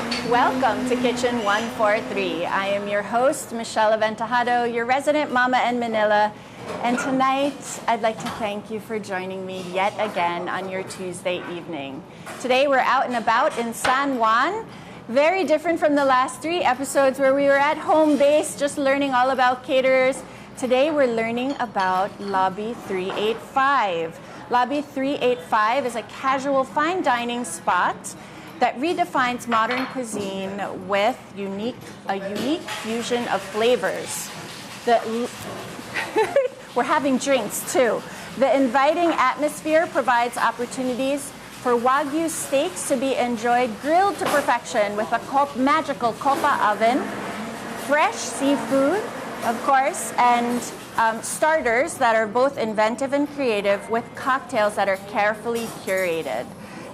Welcome to Kitchen 143. I am your host, Michelle Aventajado, your resident mama in Manila. And tonight, I'd like to thank you for joining me yet again on your Tuesday evening. Today, we're out and about in San Juan. Very different from the last 3 episodes where we were at home base just learning all about caterers. Today, we're learning about Lobby 385. Lobby 385 is a casual fine dining spot that redefines modern cuisine with a unique fusion of flavors. We're having drinks too. The inviting atmosphere provides opportunities for Wagyu steaks to be enjoyed grilled to perfection with a magical copa oven, fresh seafood, of course, and starters that are both inventive and creative with cocktails that are carefully curated.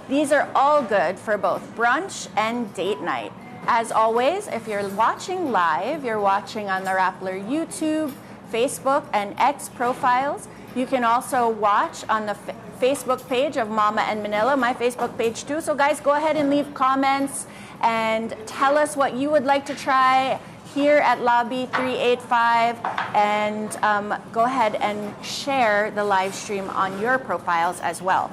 These are all good for both brunch and date night. As always, if you're watching live, you're watching on the Rappler YouTube, Facebook, and X profiles. You can also watch on the Facebook page of Momma in Manila, my Facebook page too. So guys, go ahead and leave comments and tell us what you would like to try here at Lobby 385, and go ahead and share the live stream on your profiles as well.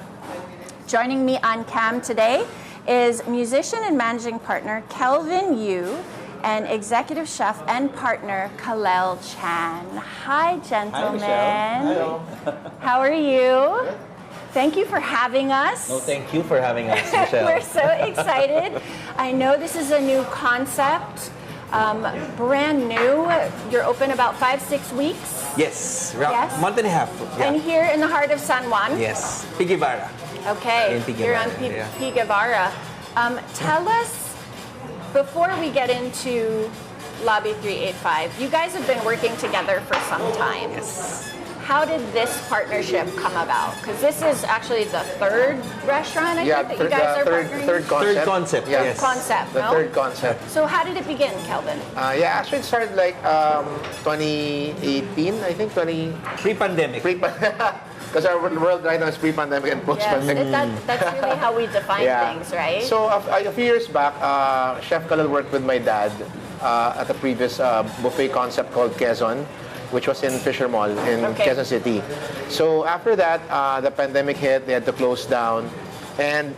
Joining me on cam today is musician and managing partner Kelvin Yu and executive chef and partner Kalel Chan. Hi, gentlemen. Hi, Michelle. Hello. How are you? Thank you for having us. No, thank you for having us, Michelle. We're so excited. I know this is a new concept, brand new. You're open about 5-6 weeks. Yes, Yes. month and a half. Yeah. And here in the heart of San Juan. Yes, Pigivara. Okay, In P. you're on Guevara, P. Guevara. Tell us, before we get into Lobby 385, you guys have been working together for some time. Yes. How did this partnership come about? Because this is actually the 3rd restaurant, I think, that you guys are partnering? third concept. Third concept, Yeah. yes. Concept, The no? third concept. So how did it begin, Kelvin? Actually it started like 2018, I think, Pre-pandemic. because our world right now is pre-pandemic and Yes, post-pandemic. that's really how we define things, right? So a few years back, Chef Kalel worked with my dad at a previous buffet concept called Quezon, which was in Fisher Mall in Quezon City. So after that, the pandemic hit, they had to close down. And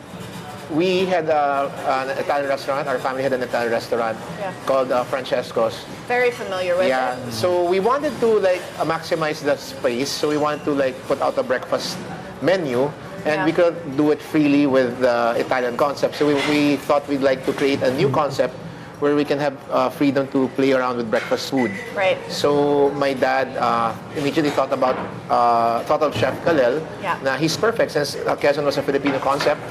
we had an Italian restaurant, our family had an Italian restaurant called Francesco's. Very familiar with it. So we wanted to maximize the space. So we wanted to put out a breakfast menu, and we could do it freely with the Italian concept. So we thought we'd like to create a new concept where we can have freedom to play around with breakfast food. Right. So my dad immediately thought of Chef Kalel. Yeah. Now he's perfect since Quezon was a Filipino concept.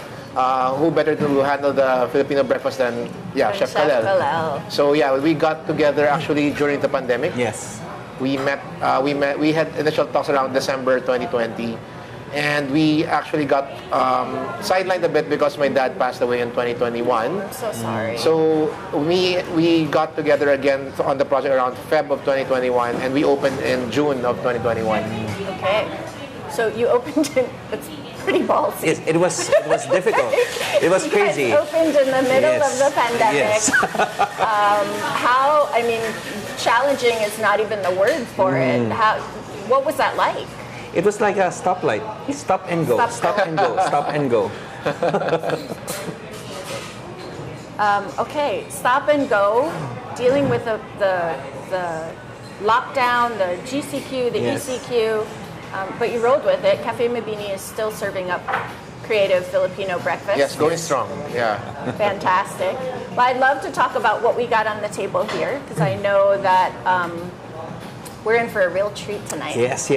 Who better to handle the Filipino breakfast than Chef Kalel. So we got together actually during the pandemic. Yes. We had initial talks around December 2020. And we actually got sidelined a bit because my dad passed away in 2021. I'm so sorry. So we got together again on the project around Feb of 2021, and we opened in June of 2021. Okay. So you opened in, it's pretty ballsy. Yes, it was difficult. It was crazy. You guys opened in the middle of the pandemic. Yes. Challenging is not even the word for it. What was that like? It was like a stoplight. Stop and go. Stop and go. Stop and go. Okay, stop and go, dealing with the lockdown, the GCQ, the ECQ, but you rolled with it. Cafe Mabini is still serving up creative Filipino breakfast. Yes, going strong. Yeah. Fantastic. Well, I'd love to talk about what we got on the table here, because I know that we're in for a real treat tonight. Yes.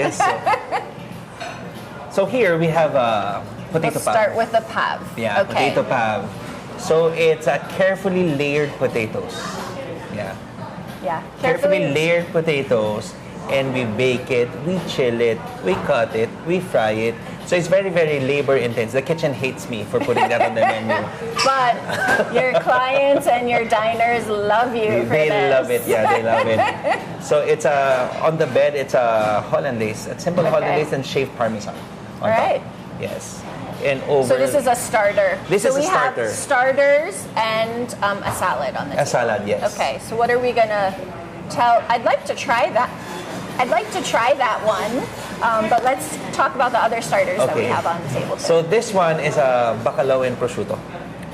So here we have potato Let's pav. start with the pav. Yeah, okay. potato pav. So it's a carefully layered potatoes. Yeah. Yeah. Carefully layered potatoes, and we bake it, we chill it, we cut it, we fry it. So it's very, very labor intense. The kitchen hates me for putting that on the menu. But your clients and your diners love you for They this. love it. Yeah, they love it. So it's on the bed, it's a hollandaise, a simple hollandaise and shaved parmesan on All right. top. Yes. and over. So this is a starter. This so is a we starter. have starters and a salad on the table. A salad, yes. Okay, so what are we gonna tell? I'd like to try that. I'd like to try that one, but let's talk about the other starters that we Okay. have on the table. So this one is a bacalao and prosciutto.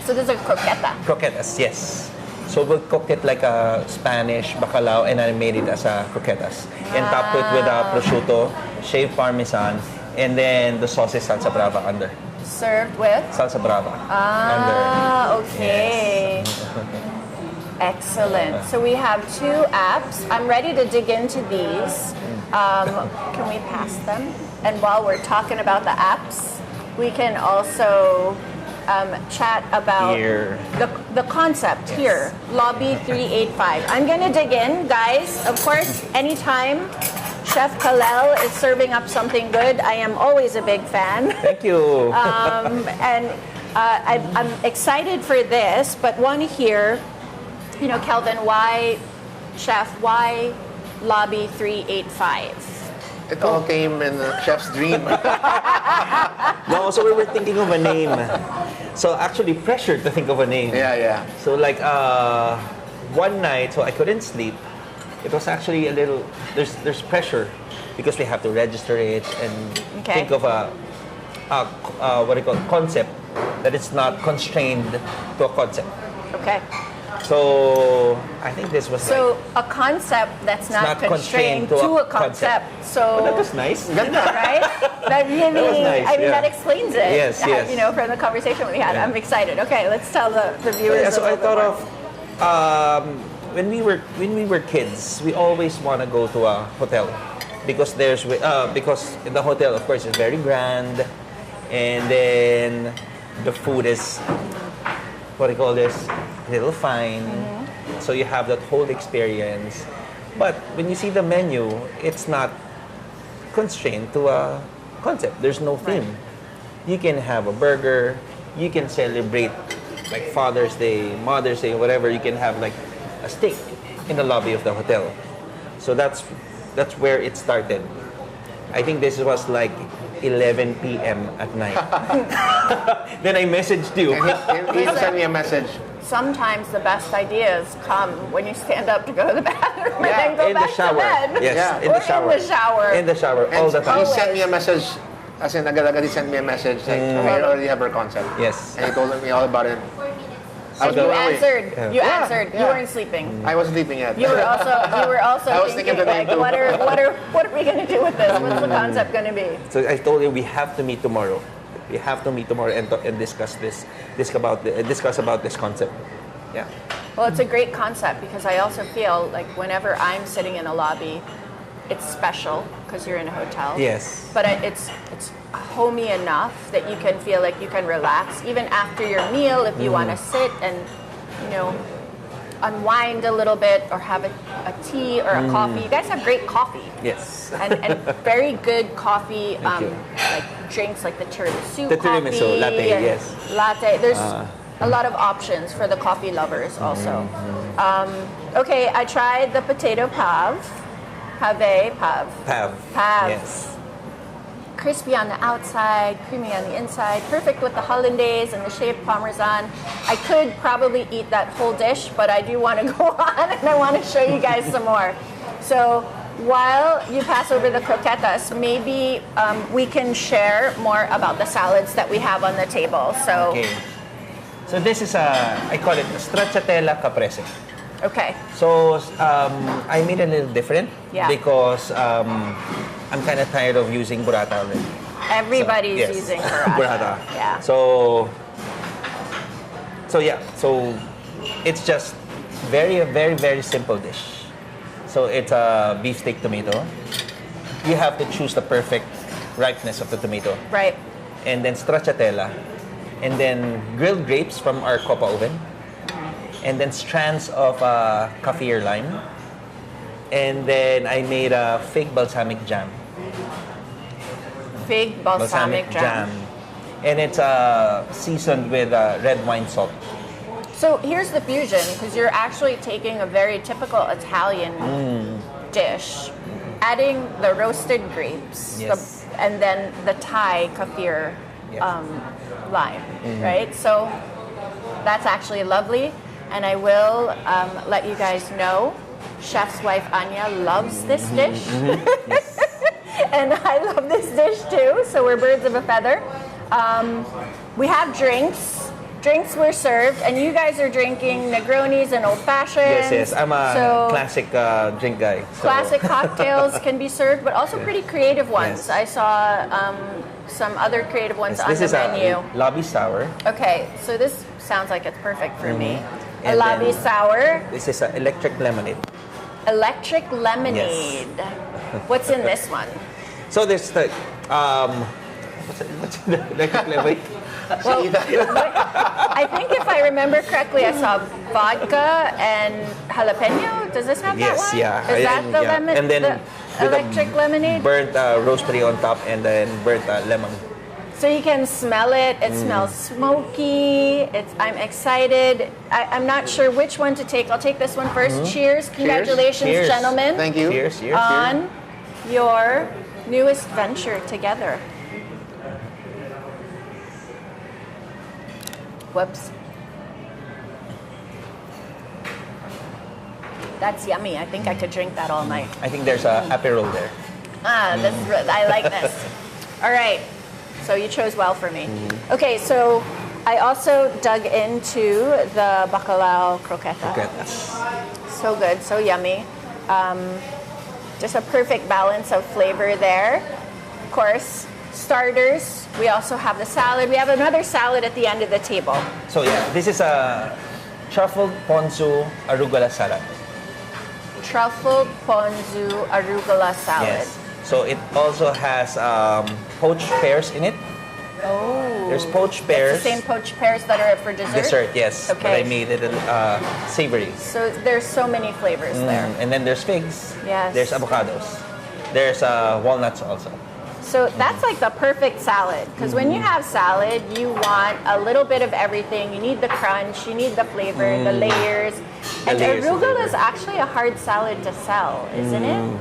So this is a croqueta. Croquetas, yes. So we cooked it like a Spanish bacalao and I made it as a croquetas. And topped it with a prosciutto, shaved parmesan, and then the sauce is salsa brava under. Served with? Salsa brava under. Okay. Yes. Excellent. So we have 2 apps. I'm ready to dig into these. Can we pass them? And while we're talking about the apps, we can also chat about Here. the concept here, Lobby 385. I'm going to dig in, guys. Of course, anytime Chef Kalel is serving up something good, I am always a big fan. Thank you. And I'm excited for this, but want to hear, Kelvin, why Lobby 385? It all came in the chef's dream. No, so we were thinking of a name. So actually pressured to think of a name. Yeah. So like one night, so I couldn't sleep. It was actually a little, there's pressure because we have to register it and think of a concept that it's not constrained to a concept. Okay. So I think this was So a concept that's not constrained to a concept. So Oh, that was nice. right? That really, That was nice, I mean, yeah. that explains it. Yes, yes. From the conversation we had. Yeah. I'm excited. Okay, let's tell the viewers. Yeah, a so I little thought bit of more. when we were kids, we always want to go to a hotel because because in the hotel, of course, it's very grand, and then the food is a little fine. So you have that whole experience. But when you see the menu, it's not constrained to a concept. There's no theme. You can have a burger. You can celebrate like Father's Day, Mother's Day, whatever. You can have like a steak in the lobby of the hotel. So that's where it started. I think this was like 11 p.m. at night. Then I messaged you. He sent me a message. Sometimes the best ideas come when you stand up to go to the bathroom and then go in back the shower. to bed. Yes, Yeah. in the Or shower. in the shower. In the shower, all the He time. sent me a message, as in agad-agad he sent me a message like, I already have our concept. Yes. And he told me all about it. And you answered. Yeah. You answered. You Yeah. weren't sleeping. I wasn't sleeping yet. You were also I was thinking the name like, too. what are we gonna do with this? What's the concept gonna be? So I told you we have to meet tomorrow. We have to meet tomorrow and discuss about this concept. Yeah. Well, it's a great concept because I also feel like whenever I'm sitting in a lobby, it's special because you're in a hotel. Yes. But it's homey enough that you can feel like you can relax even after your meal if you want to sit and unwind a little bit or have a tea or a coffee. You guys have great coffee. Yes. And very good coffee, Thank you. like drinks like the tiramisu The coffee. tiramisu, latte, and yes. Latte. There's a lot of options for the coffee lovers also. Okay, I tried the potato pav. Pav. Pav. Yes. Crispy on the outside, creamy on the inside, perfect with the hollandaise and the shaved parmesan. I could probably eat that whole dish, but I do want to go on and I want to show you guys some more. So while you pass over the croquetas, maybe we can share more about the salads that we have on the table. So, Okay. So this is I call it stracciatella caprese. okay. So I made it a little different Yeah. because I'm kind of tired of using burrata already. Everybody's Yes. using burrata. Burrata. Yeah. So it's just very simple dish. So it's a beefsteak tomato. You have to choose the perfect ripeness of the tomato. Right. And then stracciatella. And then grilled grapes from our copa oven. And then strands of kaffir lime. And then I made a fake balsamic jam. Fig balsamic jam. And it's seasoned with red wine salt. So here's the fusion, because you're actually taking a very typical Italian dish, adding the roasted grapes, Yes. and then the Thai kaffir Yes. Lime, right? So that's actually lovely. And I will let you guys know, chef's wife Anya loves this dish. And I love this dish too, so we're birds of a feather. We have drinks. Drinks were served, and you guys are drinking Negronis and old fashions. Yes. I'm a classic drink guy. So. Classic cocktails can be served, but also pretty creative ones. Yes. I saw some other creative ones on this the is menu. a lobby sour. Okay, so this sounds like it's perfect for me. A And lobby then sour. This is an electric lemonade. Electric lemonade. What's in this one? So there's the what's in the electric lemonade? Well, I think if I remember correctly, I saw vodka and jalapeno. Does this have that one? Yeah. Is that the lemon? And then the with electric lemonade? Burnt rosemary on top, and then burnt lemon. So you can smell it. It smells smoky. I'm excited. I'm not sure which one to take. I'll take this one first. Cheers. Congratulations, Cheers. gentlemen. Thank you. Cheers. On your newest venture together. Whoops. That's yummy. I think I could drink that all night. I think there's a Aperol there. I like this. All right. So you chose well for me. Okay, so I also dug into the bacalao croqueta. So good, so yummy. Just a perfect balance of flavor there. Of course, starters. We also have the salad. We have another salad at the end of the table. So yeah, this is a truffled ponzu arugula salad. Truffled ponzu arugula salad. Yes. So it also has poached pears in it. Oh. There's poached pears. It's the same poached pears that are for dessert? Dessert, yes. Okay. But I made it savory. So there's so many flavors there. And then there's figs. Yes. There's avocados. There's walnuts also. So that's like the perfect salad, because when you have salad, you want a little bit of everything. You need the crunch, you need the flavor, the layers. And arugula is actually a hard salad to sell, isn't it?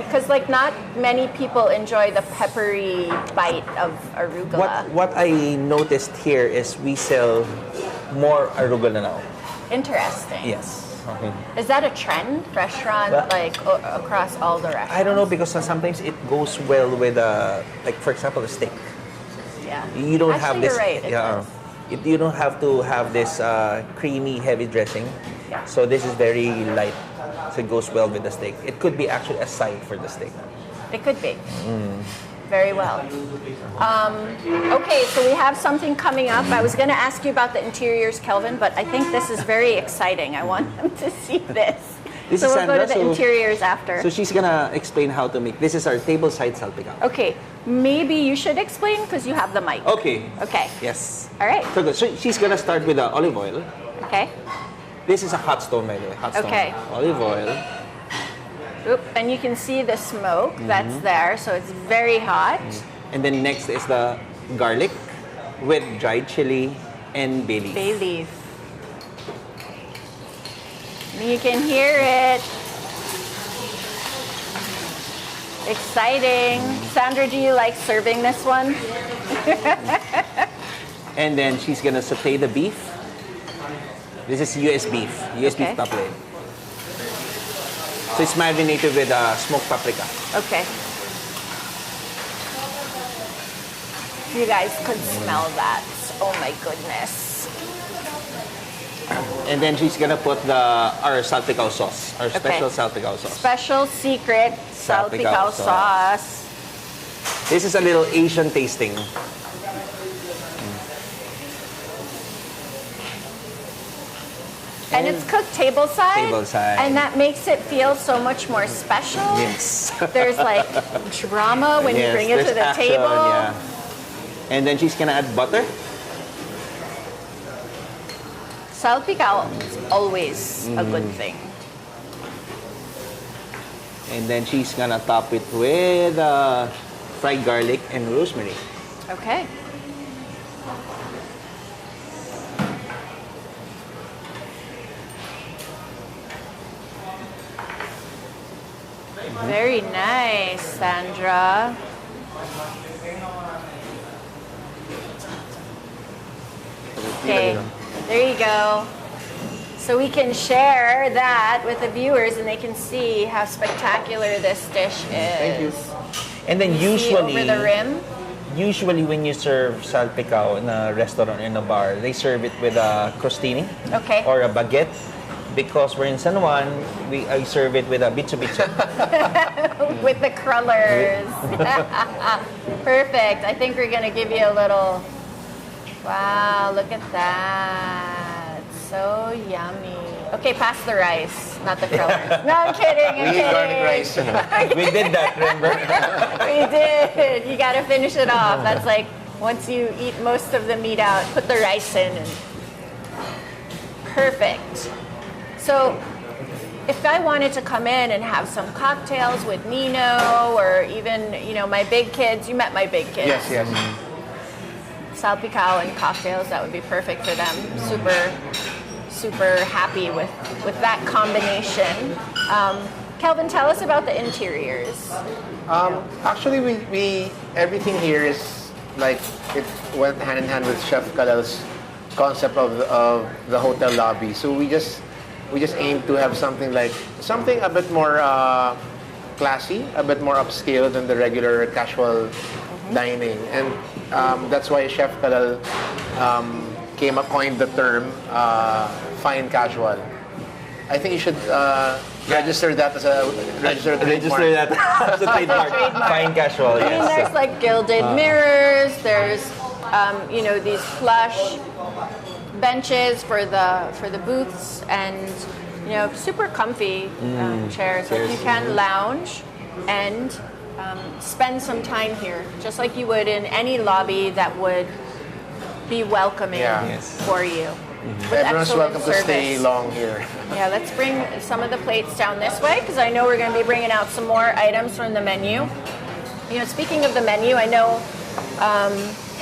Because like not many people enjoy the peppery bite of arugula. What I noticed here is we sell more arugula now. Interesting. Yes. Okay. Is that a trend, restaurant, across all the restaurants? I don't know, because sometimes it goes well with like for example a steak. Yeah. You don't Actually, have this. You're right. It does. You don't have to have this creamy, heavy dressing. Yeah. So this is very light. So it goes well with the steak. It could be actually a side for the steak. It could be. Very well. Okay, so we have something coming up. I was going to ask you about the interiors, Kelvin, but I think this is very exciting. I want them to see this. This so is we'll go to Sandra, the interiors after. So she's gonna explain how to make. This is our table side salpicao. Okay, maybe you should explain because you have the mic. Okay. Okay. Yes. All right. So good. So she's gonna start with the olive oil. Okay. This is a hot stone, by the way. Hot stone. Okay. Olive oil. Oop, and you can see the smoke that's there, so it's very hot. And then next is the garlic with dried chili and bay leaf. Bay leaf. You can hear it. Exciting. Sandra, do you like serving this one? And then she's gonna saute the beef. This is US beef. US beef top layer. So it's marinated with smoked paprika. Okay. You guys could smell that. Oh my goodness. And then she's gonna put our salpicao sauce, our special salpicao sauce. Special secret salpicao sauce. This is a little Asian tasting. And it's cooked tableside. Tableside. And that makes it feel so much more special. Yes. There's like drama when you bring it to the action, table. Yeah. And then she's gonna add butter. Salpicao is always a good thing. And then she's gonna top it with fried garlic and rosemary. Okay. Very nice, Sandra. Okay, there you go. So we can share that with the viewers and they can see how spectacular this dish is. Thank you. And then See usually, over the rim. usually when you serve salpicao in a restaurant, in a bar, they serve it with a crostini Okay. or a baguette. Because we're in San Juan, I serve it with a bicho-bicho. With the crullers. Perfect. I think we're gonna give you a little. Wow, look at that. So yummy. Okay, pass the rice, not the crullers. No, I'm kidding. I'm We eat kidding. garlic rice. We did that, remember? We did. You gotta finish it off. That's like once you eat most of the meat out, put the rice in. And... Perfect. So, if I wanted to come in and have some cocktails with Nino, or even, my big kids, you met my big kids. Yes, yes. Salpicao and cocktails, that would be perfect for them. Super, super happy with that combination. Kelvin, tell us about the interiors. Actually, we everything here is like it went hand in hand with Chef Kalel's concept of the hotel lobby. So we just aim to have something a bit more classy, a bit more upscale than the regular casual dining, and that's why Chef Kalel coined the term fine casual. I think you should register that as a registered Register trademark. that as a trademark. Fine casual, I mean, yes. there's like gilded mirrors. There's, these plush benches for the booths, and super comfy chairs. Like you can lounge and spend some time here, just like you would in any lobby that would be welcoming Yes. for you. With Everyone's excellent welcome to stay service. long here. Yeah, let's bring some of the plates down this way because I know we're going to be bringing out some more items from the menu. Speaking of the menu, I know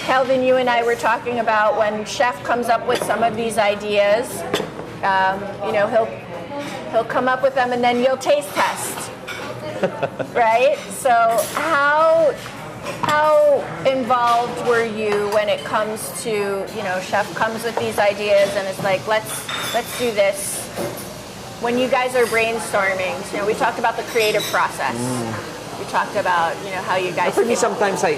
Kelvin, you and I were talking about when Chef comes up with some of these ideas, he'll come up with them and then you'll taste test, right? So how involved were you when it comes to, Chef comes with these ideas and it's like, let's do this. When you guys are brainstorming, we talked about the creative process. We talked about, how you guys. For me, sometimes I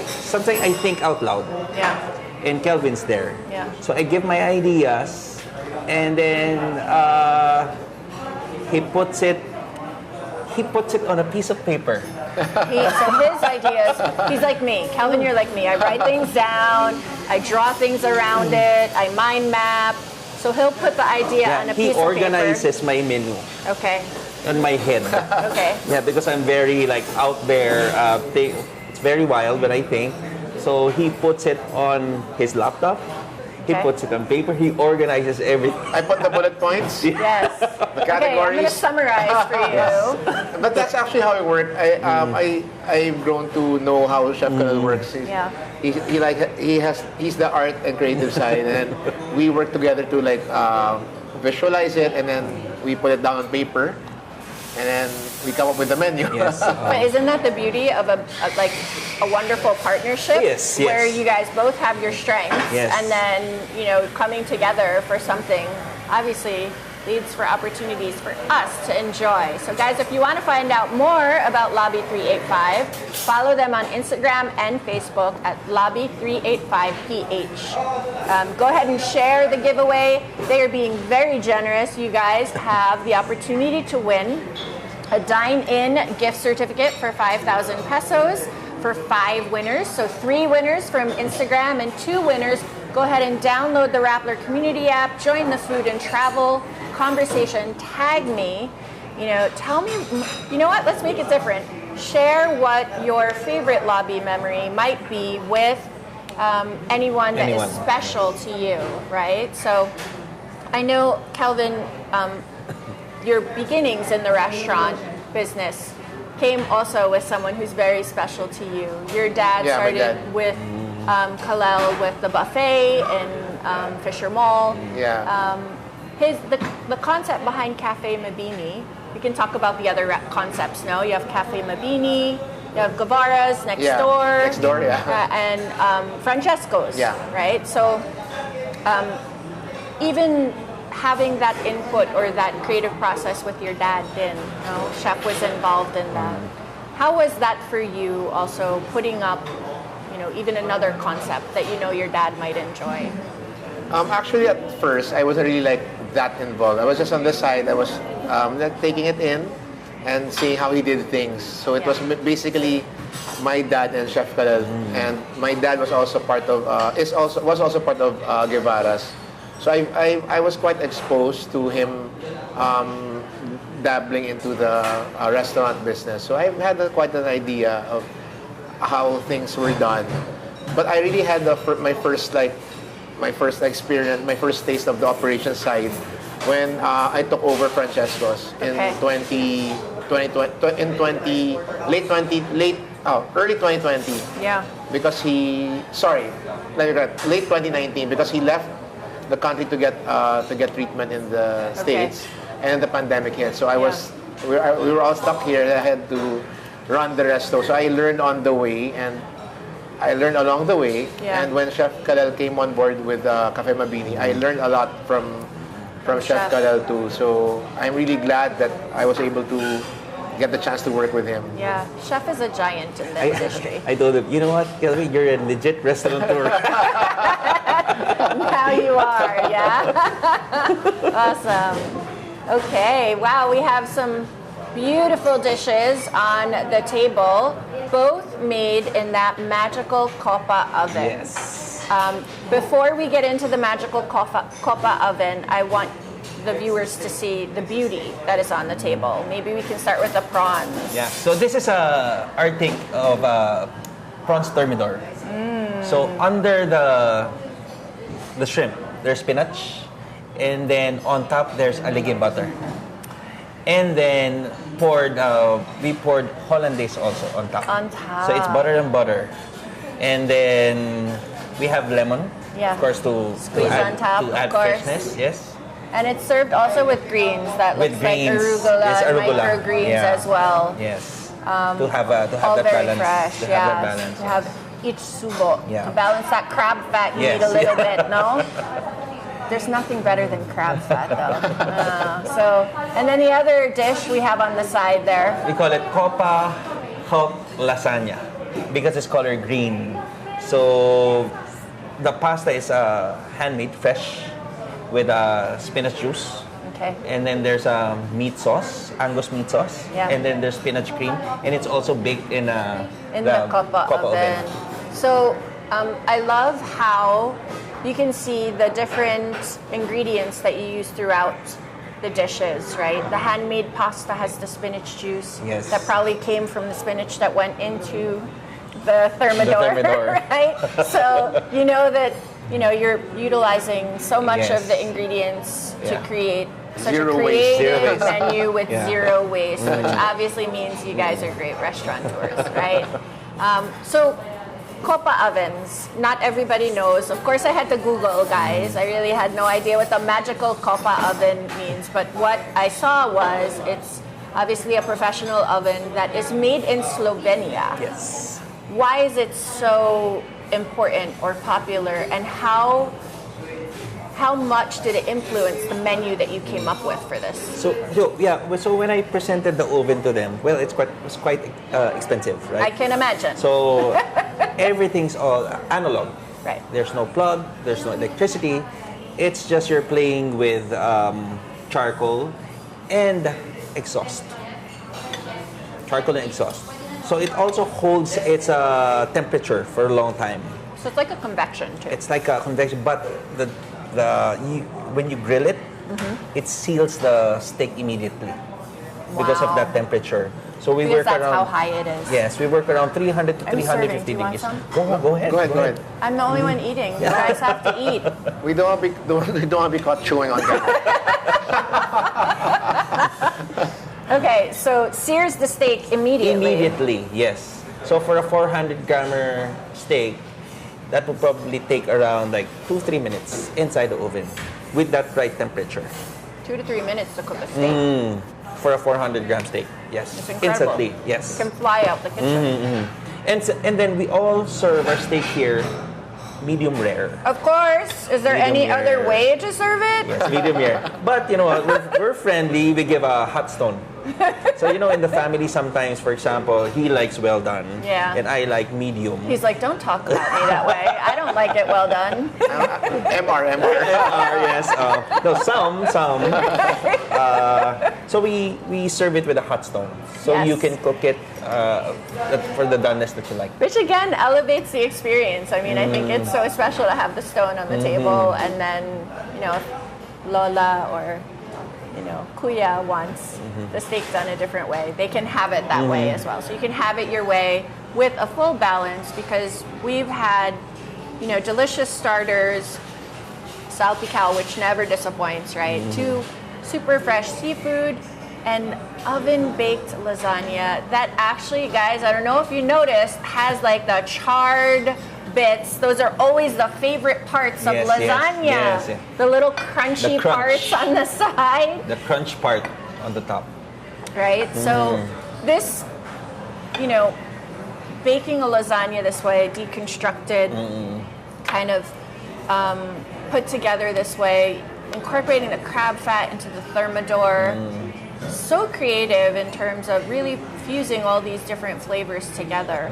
think out loud. Yeah. And Kelvin's there. Yeah. So I give my ideas, and then he puts it on a piece of paper. So his ideas, he's like me. Kelvin, you're like me. I write things down, I draw things around it, I mind map. So he'll put the idea on a piece of paper. He organizes my menu Okay. on my head. Okay. Yeah, because I'm very out there. It's very wild when I think. So he puts it on his laptop. He Okay. puts it on paper. He organizes everything. I put the bullet points, Yes. the Okay, I'm going to categories. summarize for you. But that's actually how it worked. I've grown to know how Chef Kalel works. Yeah. He's the art and creative side, and we work together to visualize it, and then we put it down on paper, and then we come up with the menu. Yes. But isn't that the beauty of a wonderful partnership? Yes, yes. Where you guys both have your strengths, Yes. and then coming together for something obviously leads for opportunities for us to enjoy. So guys, if you want to find out more about Lobby 385, follow them on Instagram and Facebook at Lobby385PH. Go ahead and share the giveaway. They are being very generous. You guys have the opportunity to win a dine-in gift certificate for 5,000 pesos for 5 winners. So 3 winners from Instagram and 2 winners. Go ahead and download the Rappler community app, join the food and travel conversation, tag me, tell me, what, let's make it different. Share what your favorite lobby memory might be with anyone that is special to you, right? So I know, Kelvin, your beginnings in the restaurant business came also with someone who's very special to you. Your dad Yeah, my started dad. with Kalel with the buffet in Fisher Mall. Yeah. The concept behind Cafe Mabini, we can talk about the other concepts now. You have Cafe Mabini, you have Guevara's next door. Next door, yeah. And Francesco's, Yeah. right? So even having that input or that creative process with your dad, then chef was involved in that. How was that for you? Also putting up, even another concept that your dad might enjoy. Actually, at first, I wasn't really like that involved. I was just on the side. I was like, taking it in and seeing how he did things. So it was basically my dad and Chef Kalel, and my dad was also part of was also part of Guevara's. So I was quite exposed to him dabbling into the restaurant business. So I had quite an idea of how things were done. But I really had my first experience, my first taste of the operation side when I took over Francesco's in early 2020. Yeah. Because late 2019, because he left the country to get treatment in the States, and the pandemic hit. So we were all stuck here. I had to run the resto. So I learned on the way, and I learned along the way. Yeah. And when Chef Kalel came on board with Cafe Mabini, I learned a lot from Chef Kalel too. So I'm really glad that I was able to get the chance to work with him. Yeah, Chef is a giant in the industry. I told him, you know what, Kelvin, you're a legit restaurateur. Now you are, yeah? Awesome. Okay, wow, we have some beautiful dishes on the table, both made in that magical Copa oven. Yes. Before we get into the magical Copa oven, I want the viewers to see the beauty that is on the table. Maybe we can start with the prawns. Yeah, so this is our take of prawns thermidor. So under the shrimp, there's spinach, and then on top there's aligay butter. And then we poured hollandaise also on top. On top. So it's butter and butter. And then we have lemon, of course, to add, on top, to add freshness. Yes. And it's served also with greens. That looks like arugula, yes, arugula. Microgreens as well. Yes. To have all that very balance. fresh. To have that balance. To have each subo. Yeah. To balance that crab fat, you need a little bit, no? There's nothing better than crab fat, though. And then the other dish we have on the side there. We call it Copa Hot Lasagna because it's color green. So the pasta is handmade, fresh, with spinach juice. Okay. And then there's meat sauce, Angus meat sauce. Yeah. And then there's spinach cream, and it's also baked in the Copa oven. So I love how you can see the different ingredients that you use throughout the dishes, right? The handmade pasta has the spinach juice. Yes. That probably came from the spinach that went into the thermidor. Right? So you know that you're utilizing so much of the ingredients to create such a creative menu with zero waste, which obviously means you guys are great restaurateurs, right? So Copa ovens, not everybody knows. Of course, I had to Google, guys. I really had no idea what the magical Copa oven means, but what I saw was it's obviously a professional oven that is made in Slovenia. Yes. Why is it so important or popular, and how much did it influence the menu that you came up with for this? So when I presented the oven to them, well, it was quite expensive, right? I can imagine. So everything's all analog. Right. There's no plug, there's no electricity. It's just you're playing with charcoal and exhaust. Charcoal and exhaust. So it also holds its temperature for a long time. So it's like a convection too. It's like a convection, but when you grill it, it seals the steak immediately because of that temperature. So we work that's around. how high it is. Yes, we work around 300 to 350 degrees. Go ahead. I'm the only one eating. You guys have to eat. We don't want to be caught chewing on that. Okay, so sears the steak immediately. Immediately, yes. So for a 400-grammer steak, that will probably take around like 2-3 minutes inside the oven with that right temperature. 2 to 3 minutes to cook a steak. For a 400-gram steak, yes. It's incredible. Instantly, yes. You can fly out the kitchen. And then we all serve our steak here medium rare. Of course. Is there Medium any other rare. way to serve it? Yes, medium rare. But you know what, we're friendly. We give a hot stone. So you know, in the family sometimes, for example, he likes well done, Yeah. and I like medium. He's like, don't talk about me that way. I don't like it well done. MR. Yes. No, some. So we serve it with a hot stone, so Yes. you can cook it for the doneness that you like. Which again elevates the experience. I mean, I think it's so special to have the stone on the table, and then, you know, if Lola or, you know, Kuya wants the steak done a different way, they can have it that way as well. So you can have it your way with a full balance, because we've had, you know, delicious starters, salpicao, which never disappoints, right? Two super fresh seafood, and oven-baked lasagna that actually, guys, I don't know if you noticed, has like the charred bits. Those are always the favorite parts of Yes, lasagna. yes. The little crunchy The crunch. parts on the side, The crunch part on the top. right? So this, you know, baking a lasagna this way, deconstructed, kind of put together this way, incorporating the crab fat into the thermidor. So creative in terms of really fusing all these different flavors together.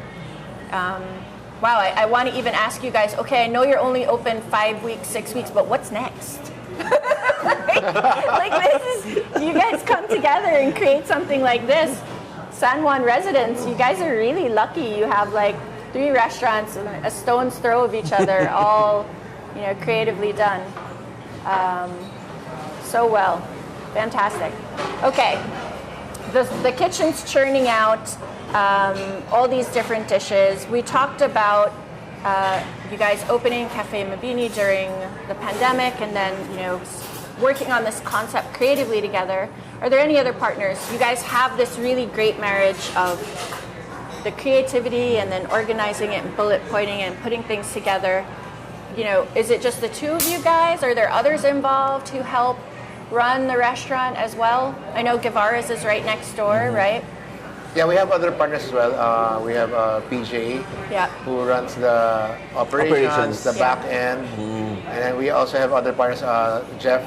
Wow, I want to even ask you guys, okay, I know you're only open 5 weeks, 6 weeks, but what's next? Like, this is, you guys come together and create something like this. San Juan residents, you guys are really lucky. You have like 3 restaurants a stone's throw of each other, all, you know, creatively done. So well. Fantastic. Okay, the kitchen's churning out all these different dishes. We talked about you guys opening Cafe Mabini during the pandemic, and then, you know, working on this concept creatively together. Are there any other partners? You guys have this really great marriage of the creativity and then organizing it and bullet pointing it and putting things together. You know, is it just the two of you guys? Are there others involved who help run the restaurant as well? I know Guevara's is right next door, right? Yeah, we have other partners as well. We have PJ, Yeah. who runs the operations, the Yeah. back end. And then we also have other partners, Jeff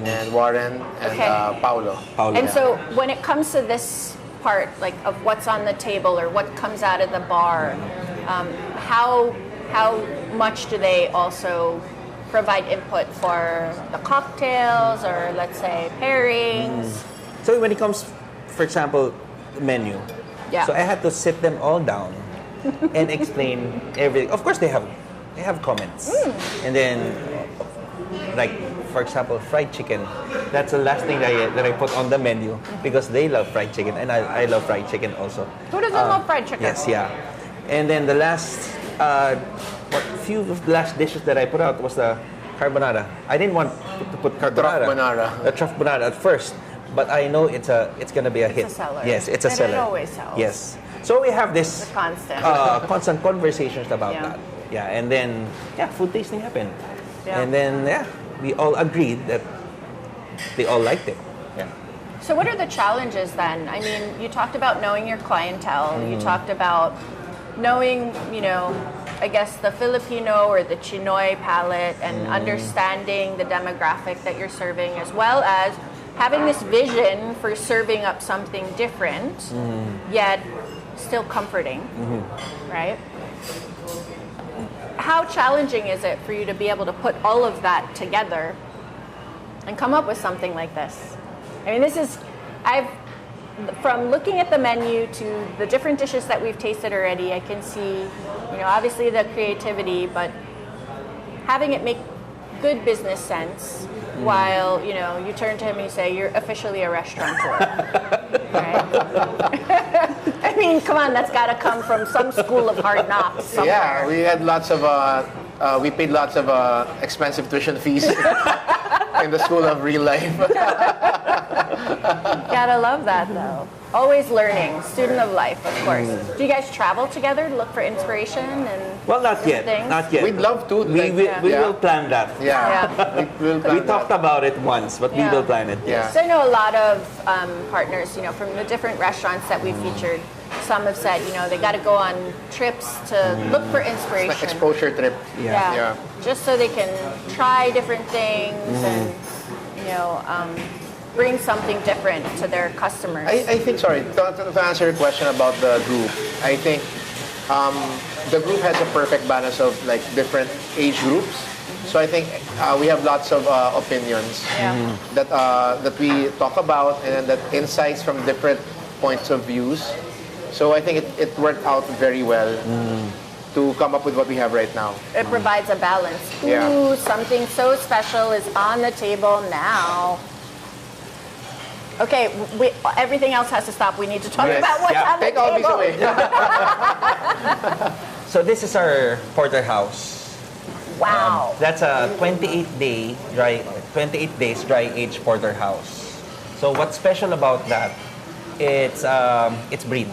and Warren and Okay. Paulo. And so when it comes to this part, like of what's on the table or what comes out of the bar, how much do they also provide input for the cocktails or, let's say, pairings? So when it comes, for example, menu. Yeah. So I had to sit them all down and explain everything. Of course, they have comments, and then, like, for example, fried chicken. That's the last thing that I put on the menu because they love fried chicken, and I love fried chicken also. Who doesn't love fried chicken? Yes, yeah. And then the last few of the last dishes that I put out was the carbonara. I didn't want to put carbonara. Truff The truff bonara at first, but I know it's gonna be a hit. a seller. Yes, it's a And it seller. always sells. Yes. So we have this The constant. constant conversations about Yeah. that. Yeah, and then food tasting happened. Yeah. And then we all agreed that they all liked it. Yeah. So what are the challenges then? I mean, you talked about knowing your clientele. You talked about knowing, you know, I guess the Filipino or the Chinoy palate and understanding the demographic that you're serving, as well as having this vision for serving up something different, yet still comforting, right? How challenging is it for you to be able to put all of that together and come up with something like this? I mean, from looking at the menu to the different dishes that we've tasted already, I can see, you know, obviously the creativity, but having it make good business sense while, you know, you turn to him and you say, you're officially a restaurateur. Right? I mean, come on, that's got to come from some school of hard knocks somewhere. Yeah, we had lots of, we paid lots of expensive tuition fees in the school of real life. Gotta love that, though. Always learning, student of life, of course. Do you guys travel together to look for inspiration and Well, not yet. things? Not yet. We'd love to. We will plan that. Yeah. We'll plan We that. talked about it once, but we Yeah. will plan it. Yeah. So I know a lot of partners, you know, from the different restaurants that we've featured. some have said, they got to go on trips to look for inspiration. It's like exposure trip. Yeah. Just so they can try different things and, bring something different to their customers. I think, sorry, to answer your question about the group, I think the group has a perfect balance of like different age groups. So I think we have lots of opinions that we talk about, and that insights from different points of views. So I think it worked out very well to come up with what we have right now. It provides a balance. Yeah. Ooh, something so special is on the table now. Okay, everything else has to stop. We need to talk about what's on the Take all these table. away. So this is our porterhouse. Wow. That's a 28 days dry aged porterhouse. So what's special about that? It's breed.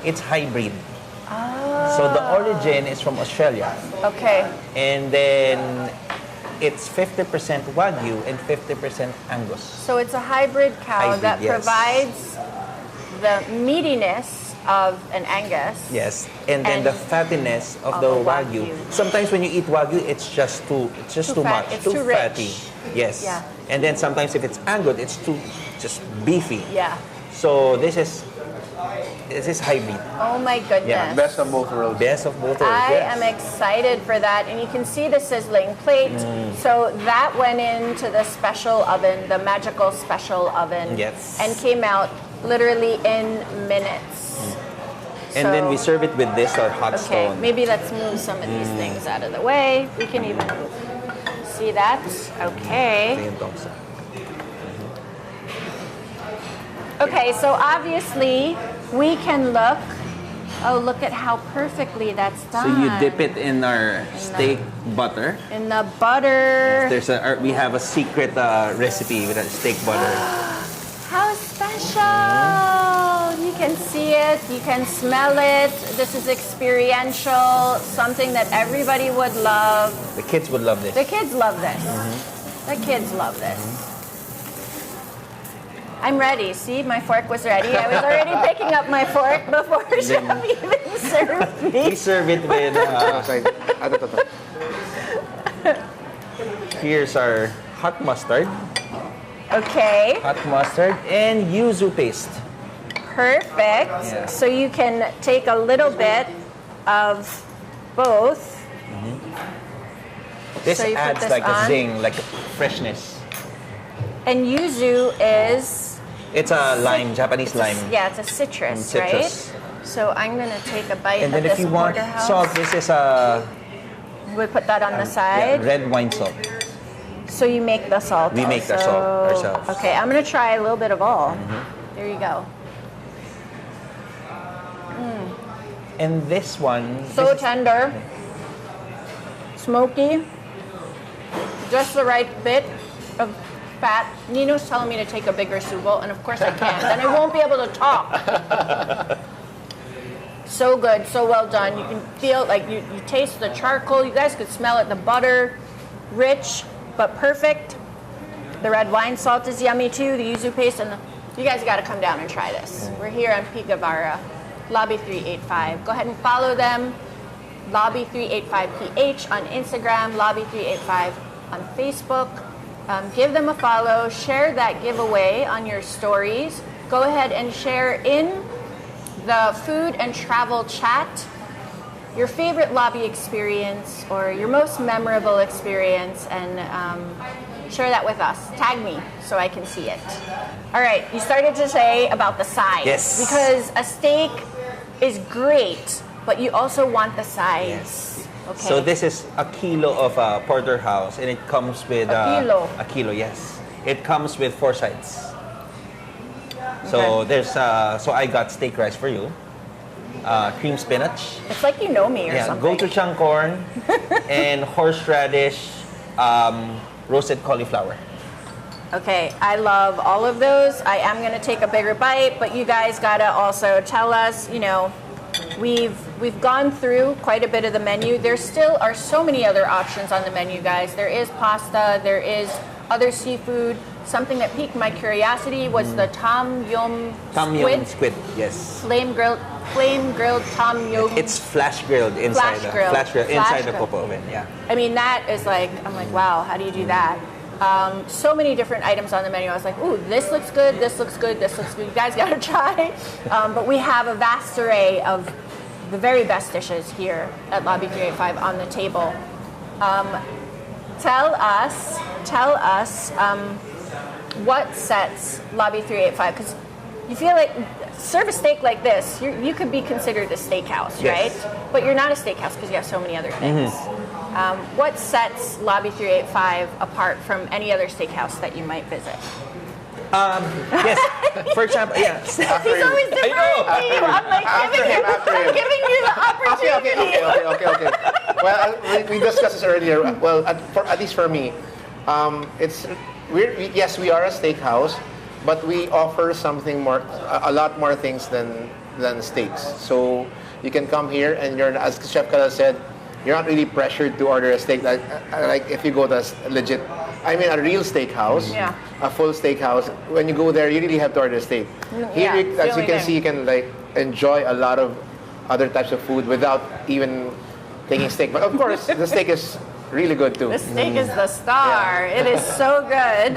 It's hybrid. So the origin is from Australia. Okay. And then it's 50% Wagyu and 50% Angus. So it's a hybrid cow Hybrid, that yes. provides the meatiness of an Angus. Yes, and then the fattiness of the a Wagyu. Wagyu. Sometimes when you eat Wagyu, it's just too fat. much, It's too too rich. fatty. Yes. Yeah. And then sometimes if it's Angus, it's too just beefy. Yeah. So this is hybrid. Oh my goodness. Yeah, Best of both worlds. Best of both worlds. I yes. am excited for that, and you can see the sizzling plate. So that went into the special oven, the magical special oven, Yes. and came out literally in minutes. And then So- we serve it with this or hot Okay, stone. maybe let's move some of these things out of the way. We can even see that. Okay. Ayun, Thompson. Okay, so obviously we can look. Oh, look at how perfectly that's So done. you dip it in our steak butter. in the butter. We have a secret recipe with a steak butter. How special! You can see it, you can smell it. This is experiential, something that everybody would love. The kids would love this. The kids love this. The kids love this. I'm ready. See, my fork was ready. I was already picking up my fork before Chef even served We me. serve it with, here's our hot mustard. Okay, Hot mustard and yuzu paste. perfect. Yeah. So you can take a little bit of both. This So you put adds this like a on. zing, like a freshness. And yuzu is... It's a lime, Japanese lime. Yeah, it's a citrus, Citrus. right? So I'm going to take a bite And of then if this you want porterhouse. salt, this is a We put that on the side. red wine salt. So you make the salt. We make the also. salt ourselves. Okay, I'm going to try a little bit of all. There you go. And this one, So this is- tender, smoky, just the right bit of fat. Nino's telling me to take a bigger subo, and of course I can't. Then I won't be able to talk. So good, so well done. You can feel like you taste the charcoal. You guys could smell it. The butter, rich but perfect. The red wine salt is yummy too. The yuzu paste, and you guys got to come down and try this. We're here on P. Guevara, Lobby 385. Go ahead and follow them. Lobby 385PH on Instagram, Lobby 385 on Facebook. Give them a follow. Share that giveaway on your stories. Go ahead and share in the food and travel chat your favorite lobby experience or your most memorable experience, and share that with us. Tag me so I can see it. All right, you started to say about the size. Yes. Because a steak is great, but you also want the size. Yes. Okay. So this is a kilo of porterhouse, and it comes with A kilo? A kilo, yes. It comes with 4 sides. So Okay. there's so I got steak rice for you, cream spinach, It's like you know me or yeah, something. gochujang corn, and horseradish, roasted cauliflower. Okay, I love all of those. I am going to take a bigger bite, but you guys got to also tell us, we've gone through quite a bit of the menu. There still are so many other options on the menu, guys. There is pasta, there is other seafood. Something that piqued my curiosity was the tom yum Tom squid, yum squid, yes. flame grilled. flame grilled tom yum. It's flash grilled inside Flash grilled. inside the copa oven. Yeah. I mean, that is like, I'm like, wow, how do you do that? So many different items on the menu. I was like, ooh, this looks good, this looks good, this looks good. You guys gotta try. But we have a vast array of the very best dishes here at Lobby 385 on the table. Tell us what sets Lobby 385, because you feel like serve a steak like this, you could be considered a steakhouse, right? But you're not a steakhouse because you have so many other things. What sets Lobby 385 apart from any other steakhouse that you might visit? Yes. For example, yeah. He's always deferring you. I'm like giving you the opportunity. Okay. Well, we discussed this earlier. Well, at least for me, yes, we are a steakhouse, but we offer something more, a lot more things than steaks. So you can come here and you're, as Chef Kalel said, you're not really pressured to order a steak. Like if you go to a real steakhouse, a full steakhouse, when you go there, you really have to order a steak. Here, as you can see, you can like enjoy a lot of other types of food without even taking steak. But of course, the steak is really good too. The steak is the star. It is so good.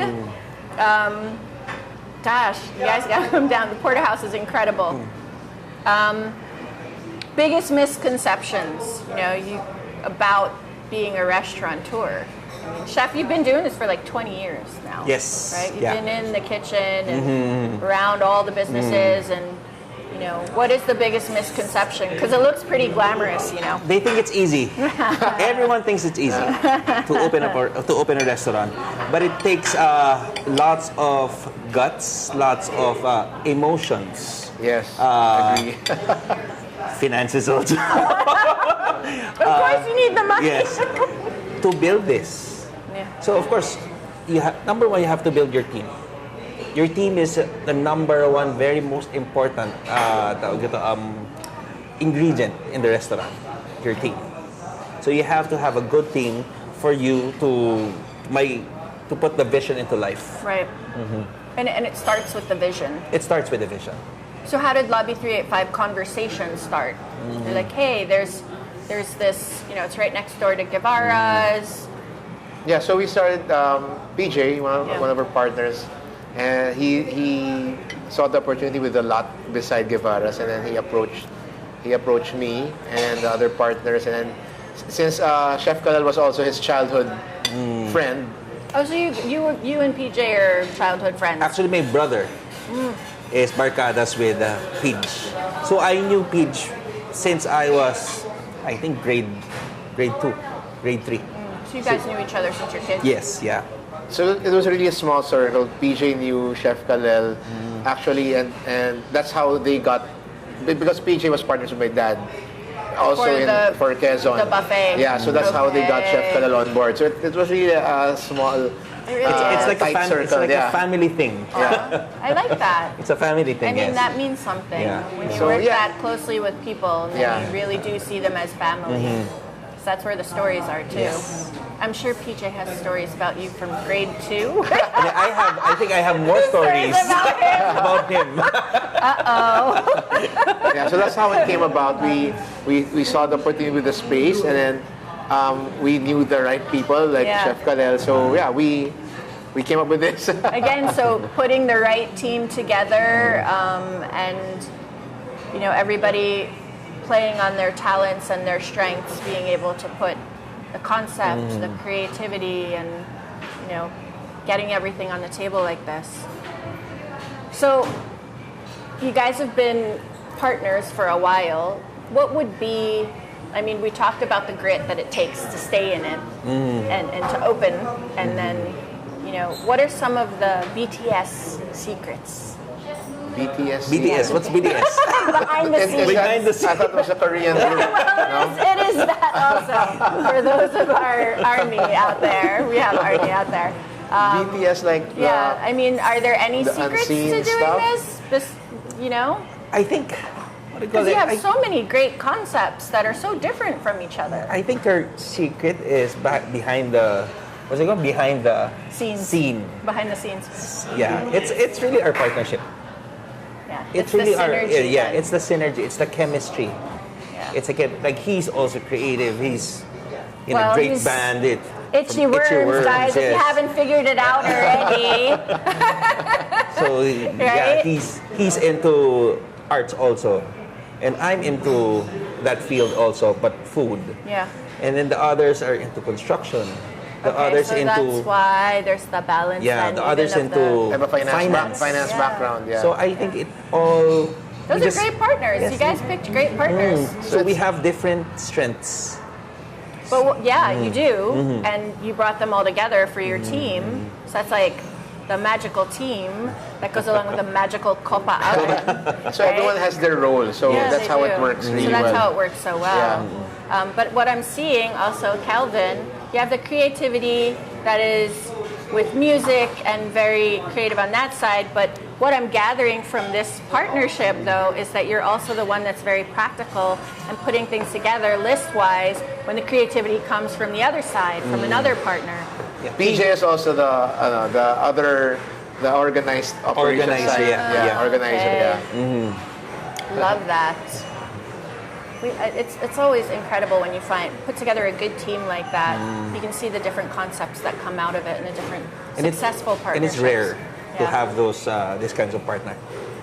Gosh, you guys gotta come down. The porterhouse is incredible. Biggest misconceptions, about being a restaurateur. I mean, Chef, you've been doing this for like 20 years now. Yes. Right? You've been in the kitchen and around all the businesses and what is the biggest misconception? Because it looks pretty glamorous, They think it's easy. Everyone thinks it's easy to open a restaurant, but it takes lots of guts, lots of emotions. Yes, agree. Finances also. Of course, you need the money. Yes, to build this. Yeah. So of course, number one, you have to build your team. Your team is the number one, very most important ingredient in the restaurant. Your team. So you have to have a good team for you to put the vision into life. Right. And it starts with the vision. It starts with the vision. So how did Lobby 385 conversations start? They're like, hey, there's this, it's right next door to Guevara's. Yeah, so we started PJ, one of our partners, and he saw the opportunity with the lot beside Guevara's, and then he approached me and the other partners, and then since Chef Kalel was also his childhood friend. Oh, so you and PJ are childhood friends? Actually, my brother is barcadas with Pidge. So I knew Pidge since I was, I think, grade 2, grade 3. So you guys knew each other since you're kids? Yes, yeah. So it was really a small circle. PJ knew Chef Kalel, actually, and that's how they got, because PJ was partners with my dad. Also for Quezon. The buffet. Yeah, so that's how they got Chef Kalel on board. So it was really a small, it's like a family thing. Yeah. I like that. It's a family thing. I mean, that means something. Yeah. When you work that closely with people, and then you really do see them as family. So that's where the stories are too. Yes. I'm sure PJ has stories about you from grade 2. I think I have more stories about him. Yeah, so that's how it came about. We saw the opportunity with the space, and then we knew the right people like Chef Kalel. So yeah, we came up with this. Again, so putting the right team together, and everybody playing on their talents and their strengths, being able to put the concept, the creativity, and getting everything on the table like this. So you guys have been partners for a while. What would be, I mean, we talked about the grit that it takes to stay in it and to open, and then what are some of the BTS secrets? BTS. What's BTS? Behind the scenes. Behind the scenes. I thought it was a Korean group. It is that also. For those of our army out there, we have army out there. BTS, like I mean, are there any the secrets to unseen doing stuff? this? I think. Because you have so many great concepts that are so different from each other. I think our secret is behind the. What's it called? Behind the Scenes. scene. Behind the scenes. Yeah, it's really our partnership. Yeah. It's the really synergy then. it's the synergy, it's the chemistry. Yeah. It's like he's also creative. He's in Well, a great he's band. Itchy worms, guys. If you yes. haven't figured it out already. So yeah, Right? he's into arts also, and I'm into that field also, but food. Yeah. And then the others are into construction. The others so into that's why there's the balance. yeah, then, the even others of into I have a finance Yeah. background. Yeah. So I think it all. Those are great partners. Yes. You guys picked great partners. So we have different strengths. But yeah, you do, Mm-hmm. and you brought them all together for your team. So that's like the magical team that goes along with the magical copa oven. So everyone has their role. So Yeah, that's they how do. it works really So that's well. how it works so well. But what I'm seeing also, Kelvin, you have the creativity that is with music and very creative on that side. But what I'm gathering from this partnership, though, is that you're also the one that's very practical and putting things together list-wise when the creativity comes from the other side, from another partner. Yeah. PJ is also the organized operation Organizer, side. yeah. Organizer. Okay. Yeah. Love that. It's always incredible when you put together a good team like that. You can see the different concepts that come out of it and the different successful And partnerships. it's rare to Yeah. have those these kinds of partner.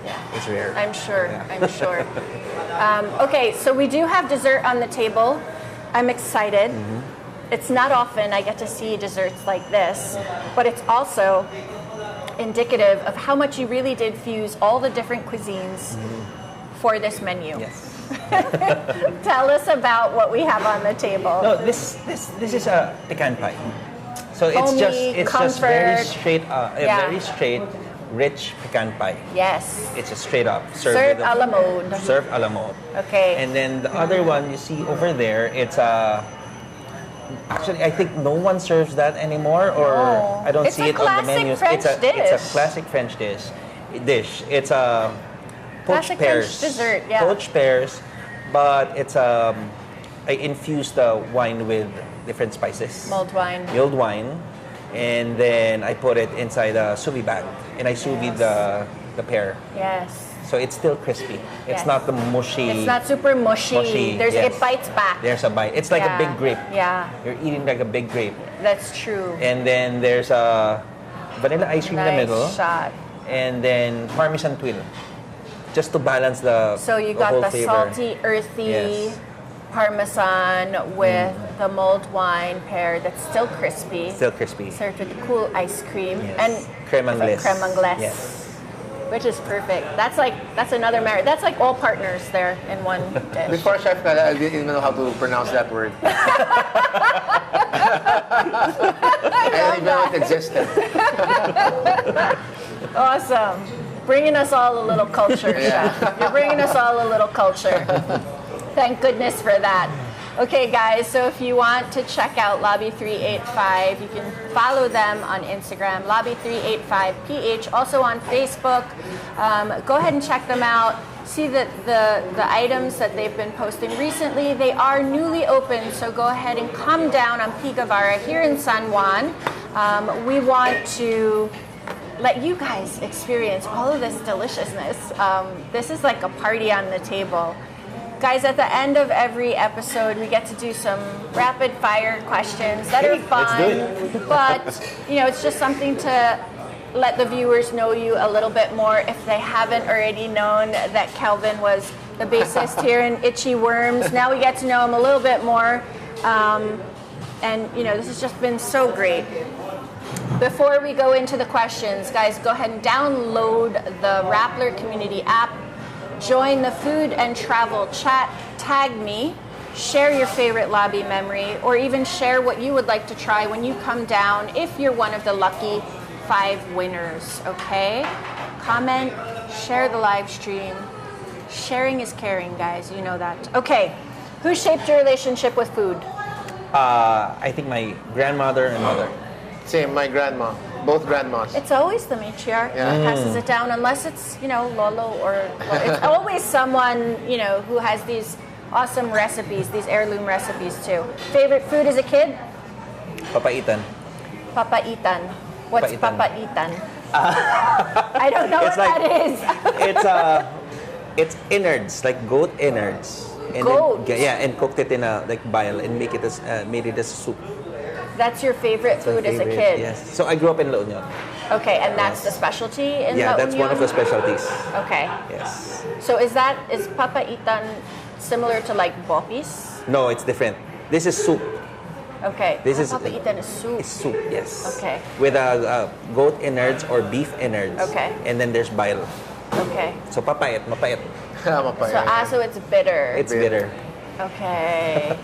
Yeah. It's rare. I'm sure. Yeah. I'm sure. Okay, so we do have dessert on the table. I'm excited. It's not often I get to see desserts like this, but it's also indicative of how much you really did fuse all the different cuisines for this menu. Yes. Tell us about what we have on the table. No, this is a pecan pie. So it's Homey, just very comfort. straight, Yeah. very straight, rich pecan pie. Yes. It's a straight up Served a la mode. Served a la mode. Okay. And then the other one you see over there, it's a. Actually, I think no one serves that anymore, or No. I don't It's see a it on the classic menus. French It's dish. a classic French dish. It's a poached Classic French pears. dessert, yeah. Poached pears, but it's I infuse the wine with different spices. Mulled wine. Mulled wine, and then I put it inside a sous vide bag, and I sous vide the pear. Yes. So it's still crispy. It's Yes. not the mushy. It's not super mushy. It yes. bites back. There's a bite. It's like a Yeah. big grape. Yeah, You're eating like a big grape. that's true. And then there's a vanilla ice cream in the Nice middle. shot. And then Parmesan twill. Just to balance the So you the got whole the flavor. salty, earthy Yes. Parmesan with the mulled wine pear that's still crispy. Still crispy. Served with cool ice cream Yes. and Creme anglaise. creme anglaise. Yes. Which is perfect. That's another merit. That's like all partners there in one dish. Before Chef Kalel, I didn't even know how to pronounce that word. I didn't even know it existed. Awesome. Bringing us all a little culture, Chef. You're bringing us all a little culture. Thank goodness for that. Okay, guys, so if you want to check out Lobby 385, you can follow them on Instagram, Lobby385PH, also on Facebook. Go ahead and check them out. See the items that they've been posting recently. They are newly open, so go ahead and come down on P. Guevara here in San Juan. We want to let you guys experience all of this deliciousness. This is like a party on the table. Guys, at the end of every episode, we get to do some rapid fire questions that are fun, but it's just something to let the viewers know you a little bit more if they haven't already known that Kelvin was the bassist here in Itchy Worms. Now we get to know him a little bit more, and this has just been so great. Before we go into the questions, guys, go ahead and download the Rappler Community app. Join the food and travel chat, tag me, share your favorite lobby memory, or even share what you would like to try when you come down if you're one of the lucky 5 winners, okay? Comment, share the live stream. Sharing is caring, guys, you know that. Okay, who shaped your relationship with food? I think my grandmother and mother. Same, my grandma. Both grandmas. It's always the matriarch Yeah. that passes it down, unless it's, Lolo or it's always someone, who has these awesome recipes, these heirloom recipes too. Favorite food as a kid? Papaitan. Papaitan. What's Papaitan. papaitan? I don't know what It's like- that is. It's innards, like goat innards. And Goat? Then, yeah, and cooked it in a like bile and made it as soup. That's your favorite food as a Favorite, kid. Yes. So I grew up in La Union. Okay, and that's the specialty in Yeah, La that's one of the Union? specialties. Okay. Yes. So is papaitan similar to like bopis? No, it's different. This is soup. Okay. This is- papaitan is soup. It's soup, yes. Okay. With goat innards or beef innards. Okay. And then there's bile. Okay. So mapait. So it's bitter. It's bitter. Okay.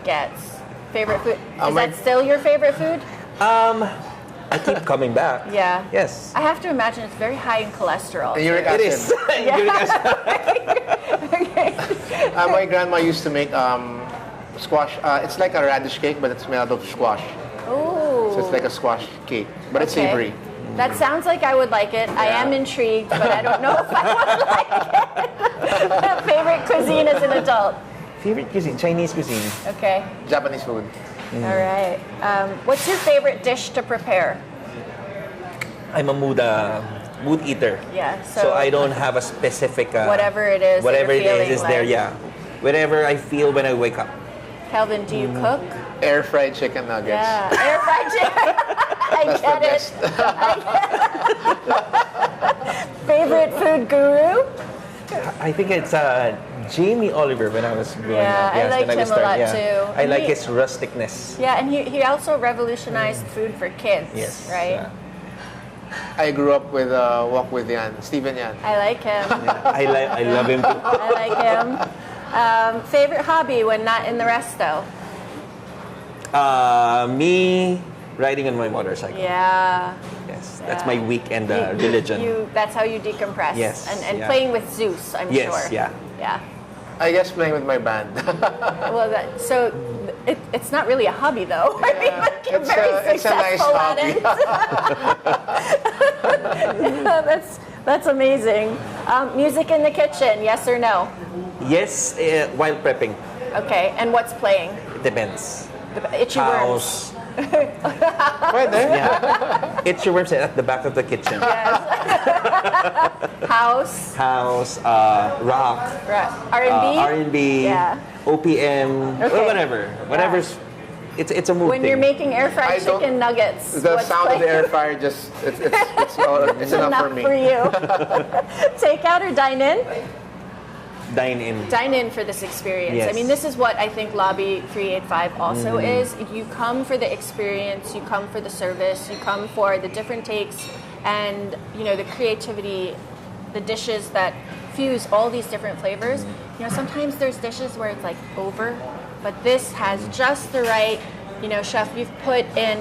Gets. Favorite food? Is my- that still your favorite food? I keep coming back. Yeah. Yes. I have to imagine it's very high in cholesterol. And uric It acid. is. Uric acid. My grandma used to make squash. It's like a radish cake, but it's made out of squash. Ooh. So it's like a squash cake, but it's Okay. savory. That sounds like I would like it. I Yeah. am intrigued, but I don't know if I would like it. Favorite cuisine as an adult? Favorite cuisine, Chinese cuisine. Okay. Japanese food. All right. What's your favorite dish to prepare? I'm a mood eater. Yeah. So I don't have a specific whatever it is. that whatever you're it feeling is there. like. Yeah, whatever I feel when I wake up. Kelvin, do you cook? Air fried chicken nuggets. Yeah. Air fried chicken. I That's get the it. best. Favorite food guru? I think it's Jamie Oliver when I was growing Yeah, up. I liked when him was a lot too. I And like he- his rusticness. Yeah, and he also revolutionized food for kids. Yes. Right? I grew up with Walk with Yan, Steven Yan. I like him. I love him too. I like him. Favorite hobby when not in the resto? Me riding on my motorcycle. Yeah. Yes, that's Yeah. my weekend religion. That's how you decompress. Yes, And yeah. playing with Zeus, I'm Yes, sure. yeah. Yeah. I guess playing with my band. Well, so it's not really a hobby, though. I mean, like, you're very it's a nice successful at hobby. it. Yeah, that's amazing. Music in the kitchen, yes or no? Yes, while prepping. Okay, and what's playing? It depends. The itchy worms. House. Pwede. Yeah. It's your website at the back of the kitchen. House, House, rock, R&B. R&B, Yeah. OPM, Okay. or whatever. Whatever's, it's a mood When thing. you're making air I fried don't- chicken nuggets, The what's sound of the playing? air fryer just, it's enough for me. you. Take out or dine in? Dine in. Dine in for this experience. Yes. I mean, this is what I think Lobby 385 also is. You come for the experience, you come for the service, you come for the different takes and, the creativity, the dishes that fuse all these different flavors. Sometimes there's dishes where it's like over, but this has just the right, chef, you've put in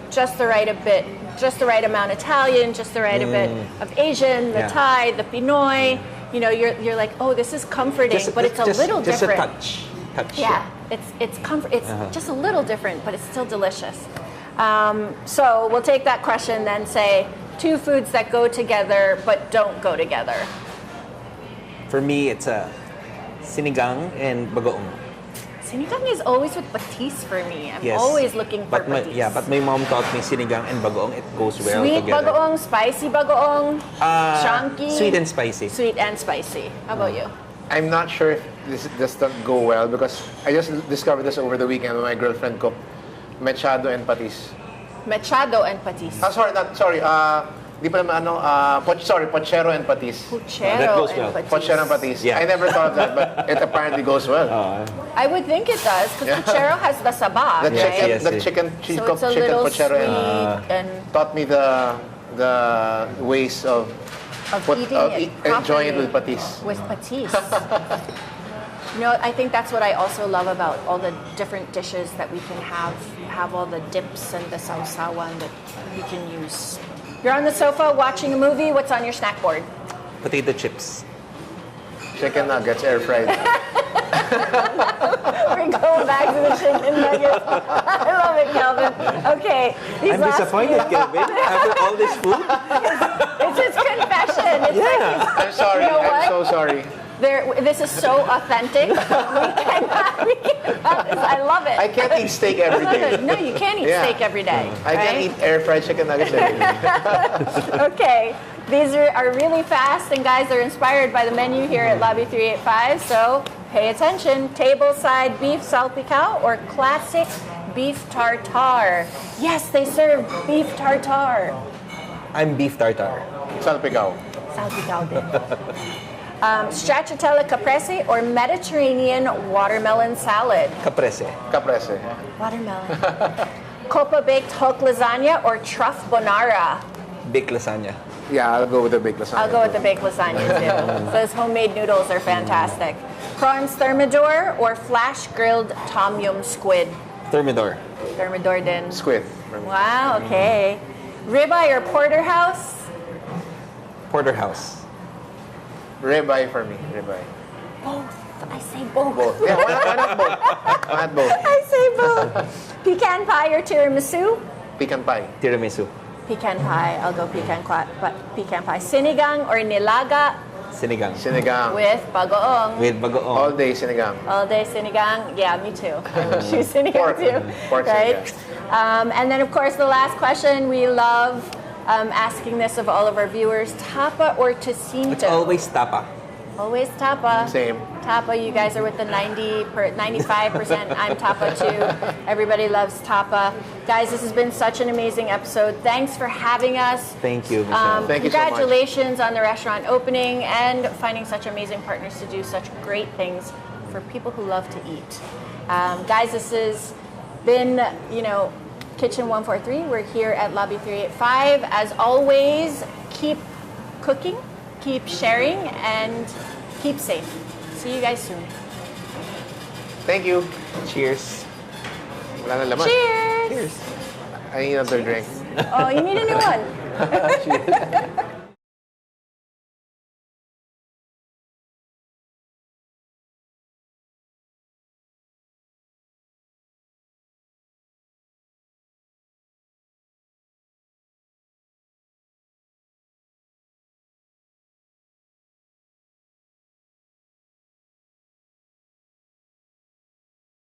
just the right amount Italian, just the right a bit of Asian, the Yeah. Thai, the Pinoy. You're like, oh, this is comforting, but it's a little just different. a touch. Yeah, it's comfort. It's just a little different, but it's still delicious. So we'll take that question then. Say 2 foods that go together but don't go together. For me, it's a sinigang and bagoong. Sinigang is always with patis for me. I'm Yes. always looking for But patis. but my mom taught me sinigang and bagoong. It goes well Sweet together. bagoong, spicy bagoong, chunky. Sweet and spicy. Sweet and spicy. How about you? I'm not sure if this doesn't go well because I just discovered this over the weekend when my girlfriend cooked mechado and patis. Machado and patis. Sorry. Di pa naman pochero and patis. Puchero that goes and well. patis. Pochero and patis. Yeah. I never thought of that, but it apparently goes well. I would think it does because puchero has the saba, The right? chicken, Yes, the yes. chicken, she So cooked it's a chicken little pochero sweet and and taught me the ways of eating it enjoying it properly. with With patis. patis. I think that's what I also love about all the different dishes that we can have. You have all the dips and the sausawan that we can use. You're on the sofa watching a movie. What's on your snack board? Potato chips. Chicken nuggets, air fried. We're going back to the chicken nuggets. I love it, Kelvin. Okay. These I'm last disappointed, few- Kelvin. After all this food, It's his confession. It's like yeah. I'm sorry. You know I'm what? so sorry. This is so authentic. I love it. I can't eat steak every day. No, you can't eat steak every day. I can't eat air fried chicken nuggets every day. Okay, these are really fast, and guys are inspired by the menu here at Lobby 385, so pay attention. Tableside beef salpicao or classic beef tartare. Yes, they serve beef tartare. I'm beef tartare. Salpicao. Salpicao din. Stracciatella caprese or Mediterranean watermelon salad. Caprese. Caprese. Watermelon. Copa baked Hulk lasagna or truff bonara. Baked lasagna. Yeah, I'll go with the baked lasagna. I'll go with the baked lasagna too. Those homemade noodles are fantastic. Prawns thermidor or flash grilled tom yum squid. Thermidor. Thermidor din. Squid. Wow, okay. Ribeye or porterhouse? Porterhouse. Ribeye for me. Ribeye. Both. I say both. Both. Yeah, why not both? Why not both? I say both. Pecan pie or tiramisu? Pecan pie. Tiramisu. Pecan pie. I'll go pecan pie. Sinigang or nilaga Sinigang. Sinigang. with bagoong. With bagoong. All day sinigang. All day sinigang. Yeah, me too. I would choose sinigang Pork. too. Pork Right? sinigang. And then, of course, the last question. We love asking this of all of our viewers. Tapa or tocino? It's always tapa. Always tapa. Same. Tapa, you guys are with the 95%. I'm tapa too. Everybody loves tapa. Guys, this has been such an amazing episode. Thanks for having us. Thank you, Michelle. Thank you so much. Congratulations on the restaurant opening and finding such amazing partners to do such great things for people who love to eat. Guys, this has been, Kitchen 143. We're here at Lobby 385. As always, keep cooking, keep sharing, and keep safe. See you guys soon. Thank you. Cheers. Wala na laman. Cheers! Cheers. I need another drink. Oh, you need a new one. Cheers.